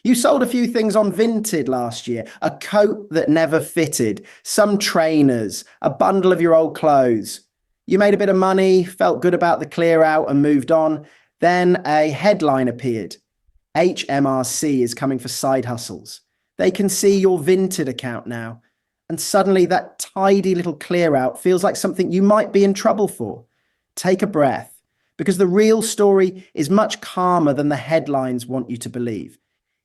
You sold a few things on Vinted last year, a coat that never fitted, some trainers, a bundle of your old clothes. You made a bit of money, felt good about the clear out and moved on. Then a headline appeared. HMRC is coming for side hustles. They can see your Vinted account now. And suddenly that tidy little clear out feels like something you might be in trouble for. Take a breath, because the real story is much calmer than the headlines want you to believe.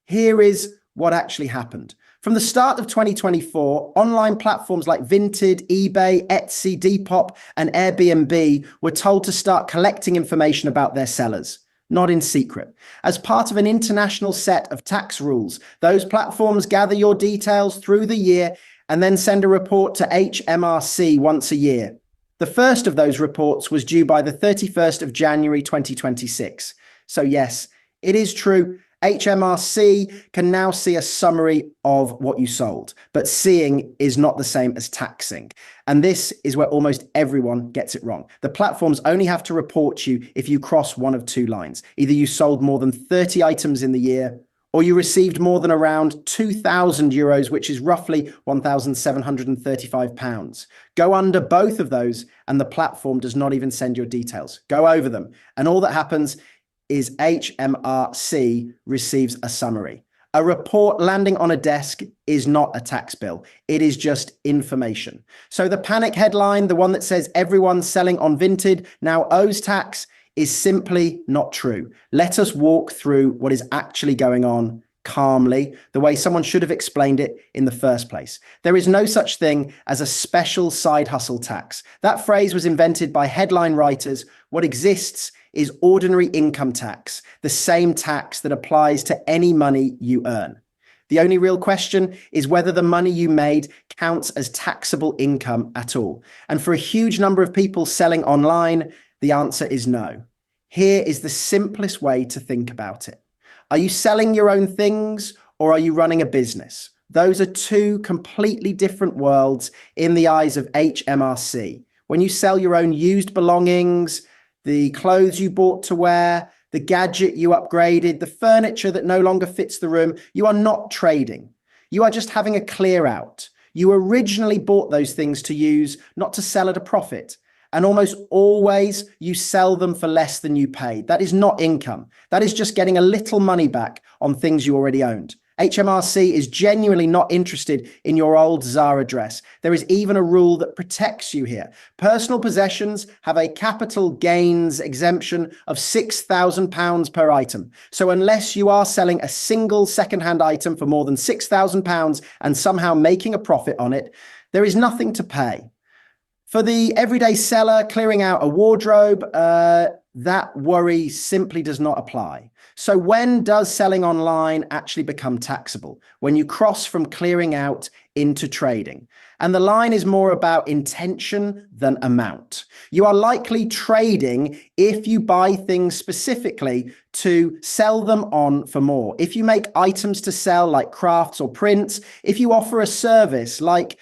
Here is what actually happened. From the start of 2024, online platforms like Vinted, eBay, Etsy, Depop, and Airbnb were told to start collecting information about their sellers, not in secret. As part of an international set of tax rules, those platforms gather your details through the year and then send a report to HMRC once a year. The first of those reports was due by the 31st of January 2026. So yes, it is true. HMRC can now see a summary of what you sold, but seeing is not the same as taxing. And this is where almost everyone gets it wrong. The platforms only have to report you if you cross one of two lines. Either you sold more than 30 items in the year, or you received more than around 2,000 euros, which is roughly £1,735. Go under both of those, and the platform does not even send your details. Go over them, and all that happens is HMRC receives a summary. A report landing on a desk is not a tax bill. It is just information. So the panic headline, the one that says everyone selling on Vinted now owes tax, is simply not true. Let us walk through what is actually going on calmly, the way someone should have explained it in the first place. There is no such thing as a special side hustle tax. That phrase was invented by headline writers. What exists is ordinary income tax, the same tax that applies to any money you earn. The only real question is whether the money you made counts as taxable income at all. And for a huge number of people selling online, the answer is no. Here is the simplest way to think about it. Are you selling your own things, or are you running a business? Those are two completely different worlds in the eyes of HMRC. When you sell your own used belongings, the clothes you bought to wear, the gadget you upgraded, the furniture that no longer fits the room, you are not trading. You are just having a clear out. You originally bought those things to use, not to sell at a profit. And almost always you sell them for less than you paid. That is not income. That is just getting a little money back on things you already owned. HMRC is genuinely not interested in your old Zara dress. There is even a rule that protects you here. Personal possessions have a capital gains exemption of £6,000 per item. So unless you are selling a single second-hand item for more than £6,000 and somehow making a profit on it, there is nothing to pay. For the everyday seller clearing out a wardrobe, that worry simply does not apply. So when does selling online actually become taxable? When you cross from clearing out into trading. And the line is more about intention than amount. You are likely trading if you buy things specifically to sell them on for more. If you make items to sell like crafts or prints, if you offer a service like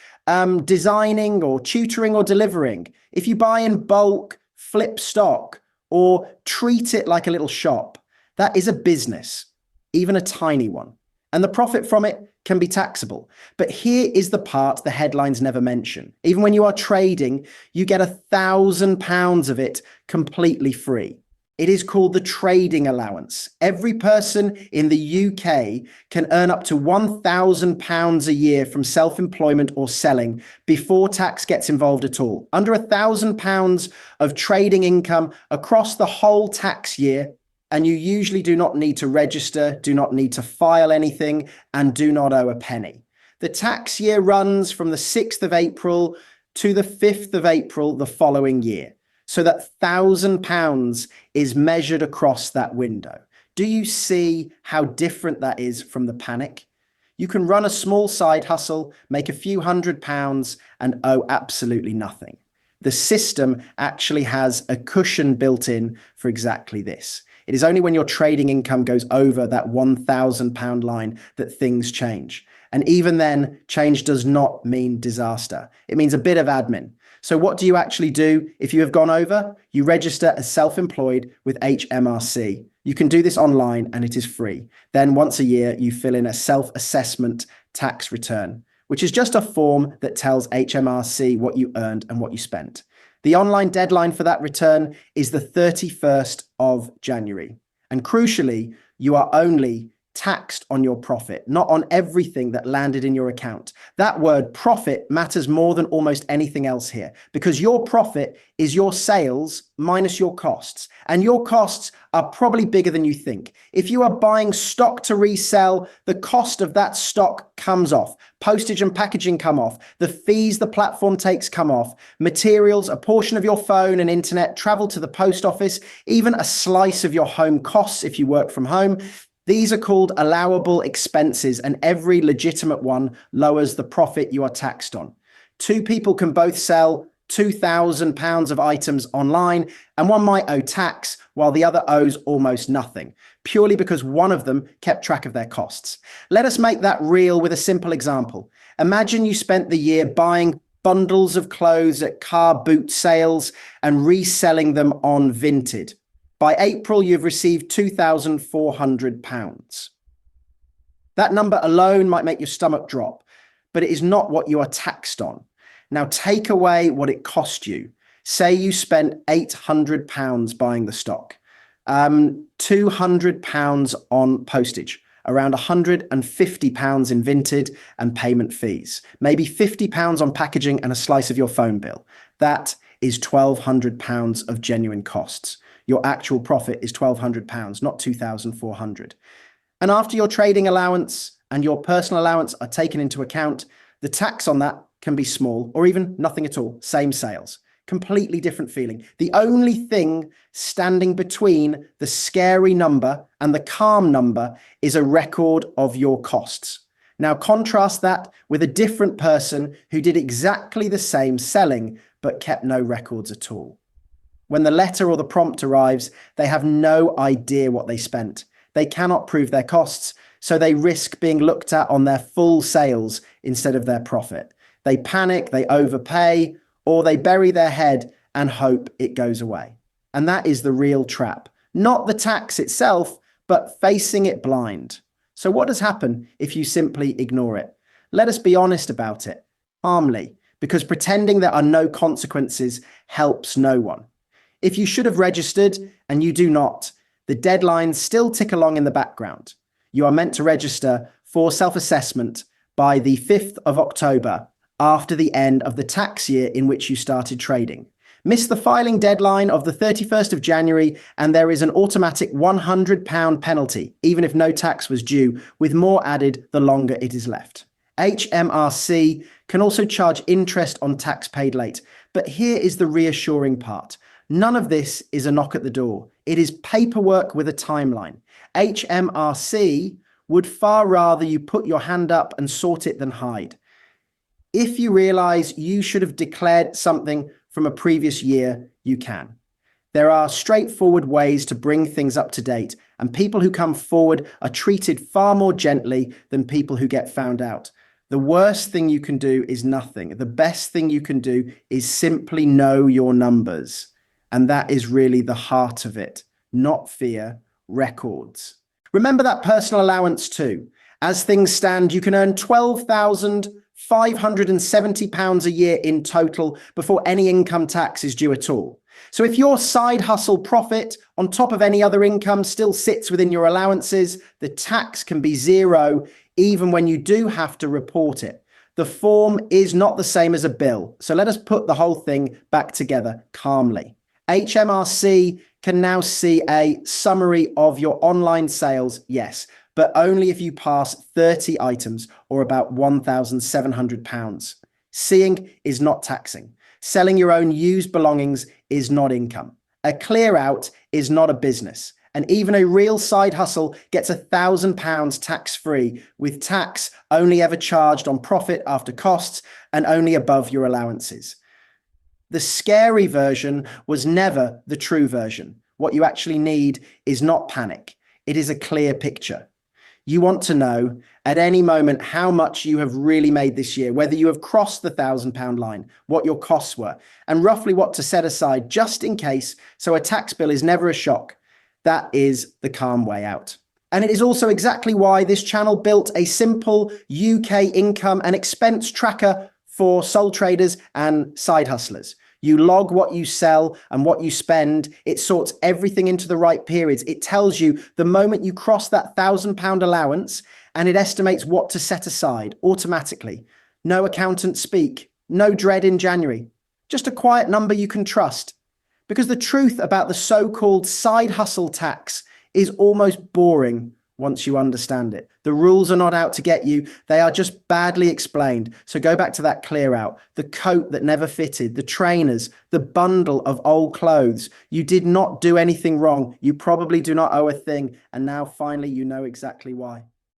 designing or tutoring or delivering, if you buy in bulk, flip stock, or treat it like a little shop, that is a business, even a tiny one. And the profit from it can be taxable. But here is the part the headlines never mention. Even when you are trading, you get £1,000 of it completely free. It is called the trading allowance. Every person in the UK can earn up to £1,000 a year from self-employment or selling before tax gets involved at all. Under £1,000 of trading income across the whole tax year, and you usually do not need to register, do not need to file anything, and do not owe a penny. The tax year runs from the 6th of April to the 5th of April the following year. So that £1,000 is measured across that window. Do you see how different that is from the panic? You can run a small side hustle, make a few £100s, and owe absolutely nothing. The system actually has a cushion built in for exactly this. It is only when your trading income goes over that £1,000 line that things change. And even then, change does not mean disaster. It means a bit of admin. So what do you actually do if you have gone over? You register as self-employed with HMRC. You can do this online and it is free. Then once a year, you fill in a self-assessment tax return, which is just a form that tells HMRC what you earned and what you spent. The online deadline for that return is the 31st of January. And crucially, you are only taxed on your profit, not on everything that landed in your account. That word profit matters more than almost anything else here, because your profit is your sales minus your costs. And your costs are probably bigger than you think. If you are buying stock to resell, the cost of that stock comes off. Postage and packaging come off. The fees the platform takes come off. Materials, a portion of your phone and internet, travel to the post office, even a slice of your home costs if you work from home. These are called allowable expenses, and every legitimate one lowers the profit you are taxed on. Two people can both sell £2,000 of items online, and one might owe tax while the other owes almost nothing, purely because one of them kept track of their costs. Let us make that real with a simple example. Imagine you spent the year buying bundles of clothes at car boot sales and reselling them on Vinted. By April, you've received £2,400. That number alone might make your stomach drop, but it is not what you are taxed on. Now take away what it cost you. Say you spent £800 buying the stock, £200 on postage, around £150 in Vinted and payment fees, maybe £50 on packaging and a slice of your phone bill. That is £1,200 of genuine costs. Your actual profit is £1,200, not £2,400. And after your trading allowance and your personal allowance are taken into account, the tax on that can be small or even nothing at all. Same sales. Completely different feeling. The only thing standing between the scary number and the calm number is a record of your costs. Now contrast that with a different person who did exactly the same selling but kept no records at all. When the letter or the prompt arrives, they have no idea what they spent. They cannot prove their costs, so they risk being looked at on their full sales instead of their profit. They panic, they overpay, or they bury their head and hope it goes away. And that is the real trap. Not the tax itself, but facing it blind. So what does happen if you simply ignore it? Let us be honest about it, calmly, because pretending there are no consequences helps no one. If you should have registered and you do not, the deadlines still tick along in the background. You are meant to register for self-assessment by the 5th of October, after the end of the tax year in which you started trading. Miss the filing deadline of the 31st of January and there is an automatic £100 penalty, even if no tax was due, with more added the longer it is left. HMRC can also charge interest on tax paid late, but here is the reassuring part. None of this is a knock at the door. It is paperwork with a timeline. HMRC would far rather you put your hand up and sort it than hide. If you realize you should have declared something from a previous year, you can. There are straightforward ways to bring things up to date, and people who come forward are treated far more gently than people who get found out. The worst thing you can do is nothing. The best thing you can do is simply know your numbers. And that is really the heart of it, not fear, records. Remember that personal allowance too. As things stand, you can earn £12,570 a year in total before any income tax is due at all. So if your side hustle profit on top of any other income still sits within your allowances, the tax can be zero even when you do have to report it. The form is not the same as a bill. So let us put the whole thing back together calmly. HMRC can now see a summary of your online sales, yes, but only if you pass 30 items or about £1,700. Seeing is not taxing. Selling your own used belongings is not income. A clear out is not a business. And even a real side hustle gets £1,000 tax-free, with tax only ever charged on profit after costs and only above your allowances. The scary version was never the true version. What you actually need is not panic. It is a clear picture. You want to know at any moment how much you have really made this year, whether you have crossed the £1,000 line, what your costs were, and roughly what to set aside just in case, so a tax bill is never a shock. That is the calm way out. And it is also exactly why this channel built a simple UK income and expense tracker for sole traders and side hustlers. You log what you sell and what you spend. It sorts everything into the right periods. It tells you the moment you cross that £1,000 allowance, and it estimates what to set aside automatically. No accountant speak, no dread in January, just a quiet number you can trust. Because the truth about the so-called side hustle tax is almost boring once you understand it. The rules are not out to get you. They are just badly explained. So go back to that clear out, the coat that never fitted, the trainers, the bundle of old clothes. You did not do anything wrong. You probably do not owe a thing. And now finally you know exactly why.